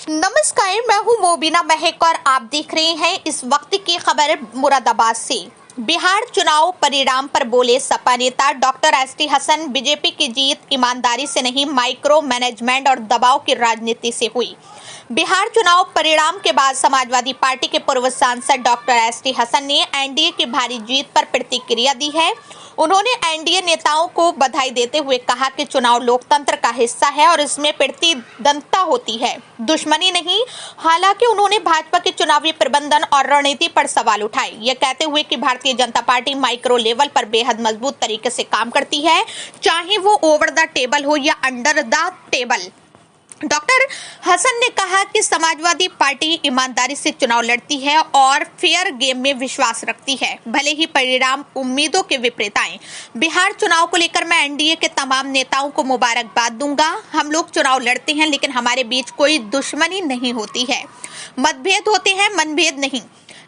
नमस्कार, मैं हूं मोबिना महक और आप देख रहे हैं इस वक्त की खबर मुरादाबाद से। बिहार चुनाव परिणाम पर बोले सपा नेता डॉक्टर एसटी हसन, बीजेपी की जीत ईमानदारी से नहीं, माइक्रो मैनेजमेंट और दबाव की राजनीति से हुई। बिहार चुनाव परिणाम के बाद समाजवादी पार्टी के पूर्व सांसद डॉक्टर एसटी हसन ने एनडीए की भारी जीत पर प्रतिक्रिया दी है। उन्होंने एनडीए नेताओं को बधाई देते हुए कहा कि चुनाव लोकतंत्र का हिस्सा है और इसमें प्रतिद्वंद्विता होती है, दुश्मनी नहीं। हालांकि उन्होंने भाजपा के चुनावी प्रबंधन और रणनीति पर सवाल उठाए, ये कहते हुए कि Bharatiya Janata party micro level पर बेहद मजबूत तरीके से काम करती है, चाहे वो ओवर द टेबल हो या under the table. Doctor Hasan ने कहा कि समाजवादी पार्टी ईमानदारी से चुनाव लड़ती है और फेयर गेम में विश्वास रखती है, भले ही परिणाम उम्मीदों के विपरीत आए। बिहार चुनाव को लेकर मैं एनडीए के तमाम नेताओं को मुबारकबाद दूंगा। हम लोग चुनाव लड़ते हैं, लेकिन हमारे बीच कोई दुश्मनी नहीं होती है। मतभेद होते हैं, मनभेद नहीं।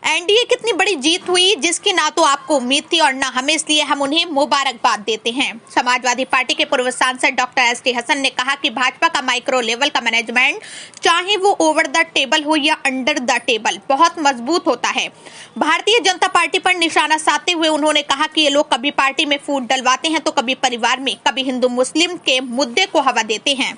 एनडीए कितनी बड़ी जीत हुई जिसकी ना तो आपको उम्मीद थी और ना हमें, इसलिए हम उन्हें मुबारकबाद देते हैं। समाजवादी पार्टी के पूर्व सांसद डॉक्टर एसटी हसन ने कहा कि भाजपा का माइक्रो लेवल का मैनेजमेंट, चाहे वो ओवर द टेबल हो या अंडर द टेबल, बहुत मजबूत होता है। भारतीय जनता पार्टी पर निशाना साधते हुए उन्होंने कहा कि ये लोग कभी पार्टी में फूट डलवाते हैं तो कभी परिवार में, कभी हिंदू मुस्लिम के मुद्दे को हवा देते हैं।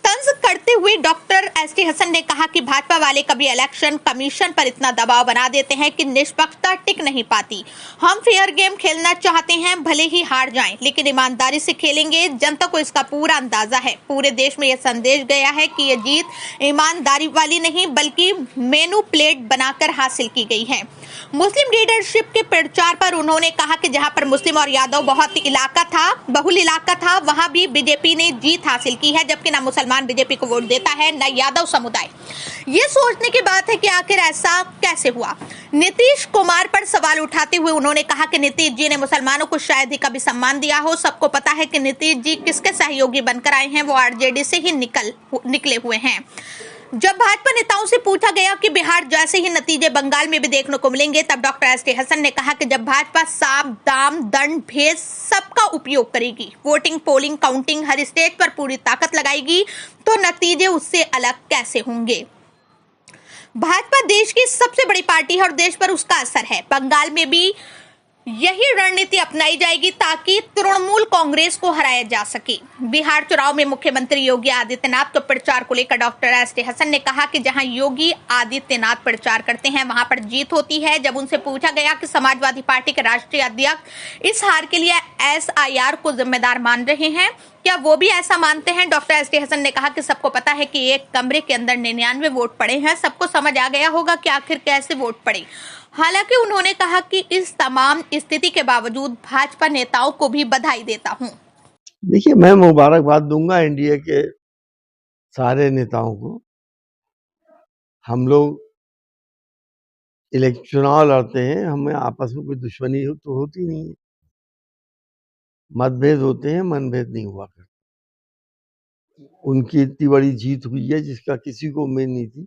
तंज करते हुए डॉक्टर एसटी हसन ने कहा कि भाजपा वाले कभी इलेक्शन कमीशन पर इतना दबाव बना देते हैं कि निष्पक्षता टिक नहीं पाती। हम फेयर गेम खेलना चाहते हैं, भले ही हार जाएं, लेकिन ईमानदारी से खेलेंगे। जनता को इसका पूरा अंदाजा है। पूरे देश में यह संदेश गया है कि यह जीत ईमानदारी वाली नहीं बल्कि मेनू प्लेट बनाकर हासिल की गई है। मुस्लिम लीडरशिप के प्रचार पर उन्होंने कहा कि जहां पर मुस्लिम और यादव बहुल इलाका था, वहां भी बीजेपी ने जीत हासिल की है, जबकि न मुसलमान बीजेपी को वोट देता है न यादव समुदाय। ये सोचने की बात है कि आखिर ऐसा कैसे हुआ। नीतीश कुमार पर सवाल उठाते हुए उन्होंने कहा कि नीतीश जी ने मुसलमानों को शायद ही कभी सम्मान दिया हो। सबको पता है कि नीतीश जी किसके सहयोगी बनकर आए हैं, वो आरजेडी से ही निकले हुए हैं। जब भाजपा नेताओं से पूछा गया कि बिहार जैसे ही नतीजे बंगाल में भी देखने को मिलेंगे, तब डॉक्टर एसटी हसन ने कहा कि जब भाजपा साम दाम दंड भेद सबका उपयोग करेगी, वोटिंग, पोलिंग, काउंटिंग, हर स्टेज पर पूरी ताकत लगाएगी, तो नतीजे उससे अलग कैसे होंगे। भाजपा देश की सबसे बड़ी पार्टी है और देश पर उसका असर है। बंगाल में भी यही रणनीति अपनाई जाएगी ताकि तृणमूल कांग्रेस को हराया जा सके। बिहार चुनाव में मुख्यमंत्री योगी आदित्यनाथ के प्रचार को लेकर डॉक्टर एसटी हसन ने कहा कि जहां योगी आदित्यनाथ प्रचार करते हैं वहां पर जीत होती है। जब उनसे पूछा गया कि समाजवादी पार्टी के राष्ट्रीय अध्यक्ष इस हार के लिए एसआईआर को जिम्मेदार मान रहे हैं, क्या वो भी ऐसा मानते हैं, डॉक्टर एसटी हसन ने कहा कि सबको पता है कि एक कमरे के अंदर 99 वोट पड़े हैं। सबको समझ आ गया होगा कि आखिर कैसे वोट पड़े। हालांकि उन्होंने कहा कि इस तमाम स्थिति के बावजूद भाजपा नेताओं को भी बधाई देता हूं। देखिए, मैं मुबारकबाद दूंगा एनडीए के सारे नेताओं को। हम लोग चुनाव लड़ते हैं, हमें आपस में कोई दुश्मनी तो होती नहीं है। मतभेद होते हैं, मनभेद नहीं हुआ करते। उनकी इतनी बड़ी जीत हुई है जिसका किसी को उम्मीद नहीं थी,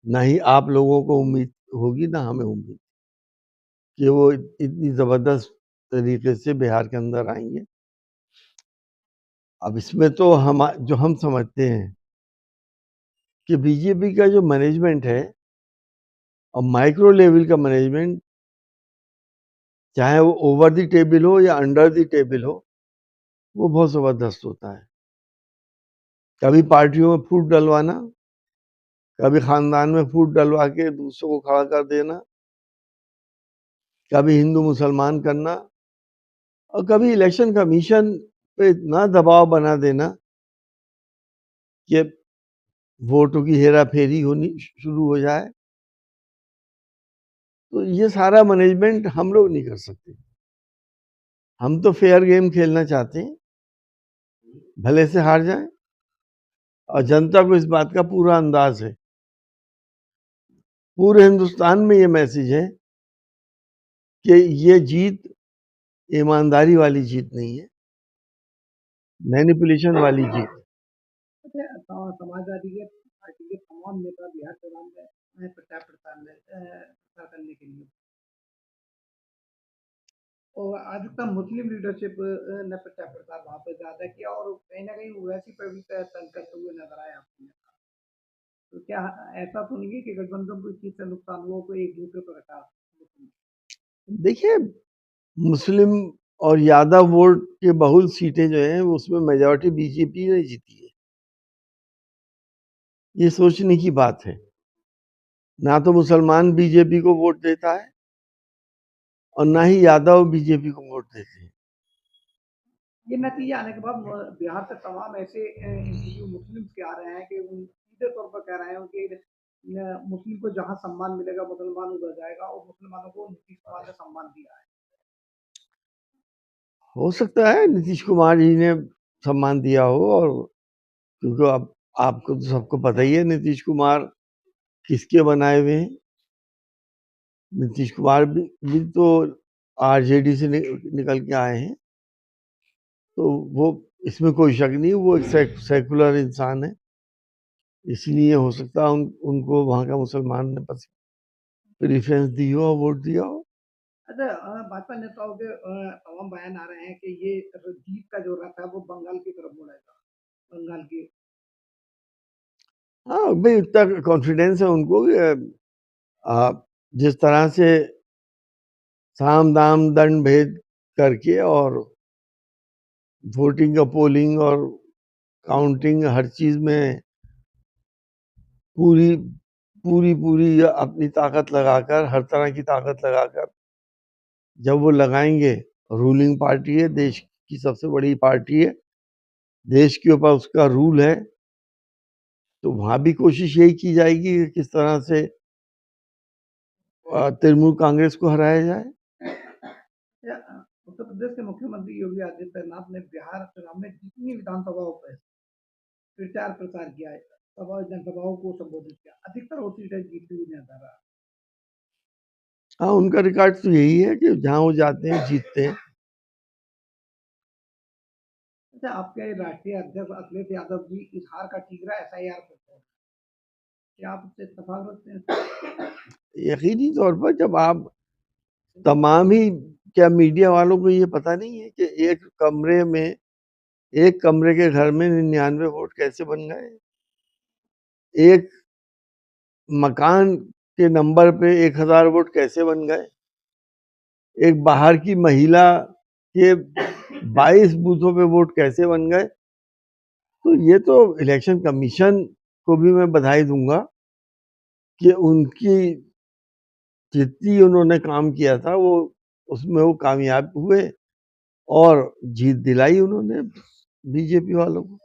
ना ही आप लोगों को उम्मीद होगी, ना हमें उम्मीद कि वो इतनी जबरदस्त तरीके से बिहार के अंदर आएंगे। अब इसमें तो हम समझते हैं कि बीजेपी का जो मैनेजमेंट है और माइक्रो लेवल का मैनेजमेंट, चाहे वो ओवर द टेबल हो या अंडर द टेबल हो, वो बहुत जबरदस्त होता है। कभी पार्टियों में फूट डलवाना, कभी खानदान में फूट डलवा के दूसरों को खड़ा कर देना, कभी हिंदू मुसलमान करना, और कभी इलेक्शन कमीशन पे इतना दबाव बना देना कि वोटों की हेरा फेरी होनी शुरू हो जाए। तो ये सारा मैनेजमेंट हम लोग नहीं कर सकते। हम तो फेयर गेम खेलना चाहते हैं, भले से हार जाए, और जनता को इस बात का पूरा अंदाज है। पूरे हिंदुस्तान में ये मैसेज है कि ये जीत ईमानदारी वाली जीत नहीं है, मैनिपुलेशन वाली जीत। समाजवादी के पार्टी के तमाम नेता बिहार चुनाव में प्रचार करने के लिए, और अधिकतम मुस्लिम लीडरशिप ने प्रचार प्रसार वहां पर ज्यादा किया और कहीं ना कहीं वैसी पर भी तंग करते हुए नजर आए आपको। तो क्या ऐसा तो नहीं है कि गठबंधन को इस चीज से नुकसान हुआ, कोई एक दूसरे पर हटा? देखिए, मुस्लिम और यादव वोट के बहुल सीटें जो हैं उसमें मेजॉरिटी बीजेपी ने जीती है। ये सोचने की बात है। ना तो मुसलमान बीजेपी को वोट देता है और ना ही यादव बीजेपी को वोट देते हैं। ये नतीजा आने के बाद बिहार से तमाम ऐसे इंटरव्यू मुस्लिम के आ रहे हैं कि उन सीधे तौर पर कह रहे हैं कि मुस्लिम को जहां सम्मान मिलेगा मुसलमान उधर जाएगा, और मुसलमानों को नीतीश कुमार ने सम्मान दिया है। हो सकता है नीतीश कुमार जी ने सम्मान दिया हो, और क्योंकि अब आपको तो सबको पता ही है नीतीश कुमार किसके बनाए हुए हैं। नीतीश कुमार भी तो आरजेडी से निकल के आए हैं, तो वो इसमें कोई शक नहीं, वो एक सेकुलर इंसान है, इसलिए हो सकता है उनको वहाँ का मुसलमान ने प्रेफरेंस दी हो और वोट दिया हो। अच्छा, भाजपा नेताओं के तमाम बयान आ रहे हैं कि ये जीत का जो रथ है वो बंगाल की तरफ मुड़ेगा, बंगाल की। हाँ भाई, इतना कॉन्फिडेंस है उनको कि जिस तरह से साम दाम दंड भेद करके और वोटिंग का पोलिंग और काउंटिंग हर चीज में पूरी पूरी अपनी ताकत लगाकर, हर तरह की ताकत लगाकर जब वो लगाएंगे, रूलिंग पार्टी है, देश की सबसे बड़ी पार्टी है, देश के ऊपर उसका रूल है, तो वहां भी कोशिश यही की जाएगी कि किस तरह से तृणमूल कांग्रेस को हराया जाए। उत्तर प्रदेश के मुख्यमंत्री योगी आदित्यनाथ ने बिहार चुनाव में जितनी विधानसभाओं पर प्रचार प्रसार किया है, सभा जनसभाओं को संबोधित किया, अधिकतर वो सीटें जीतती हुई नजर आ। हाँ, उनका रिकॉर्ड तो यही है कि जहां वो जाते हैं जीतते हैं। अच्छा, आपके राष्ट्रीय अध्यक्ष अखिलेश यादव जी इस हार का ठीकरा एसआईआर करते हैं, क्या आप उससे इत्तेफाक रखते हैं? यकीनी तौर पर जब आप तमाम ही, क्या मीडिया वालों को ये पता नहीं है कि एक कमरे के घर में 99 वोट कैसे बन गए? एक मकान के नंबर पे 1000 वोट कैसे बन गए? एक बाहर की महिला के 22 बूथों पे वोट कैसे बन गए? तो ये तो इलेक्शन कमीशन को भी मैं बधाई दूंगा कि उनकी जितनी उन्होंने काम किया था वो उसमें वो कामयाब हुए और जीत दिलाई उन्होंने बीजेपी वालों को।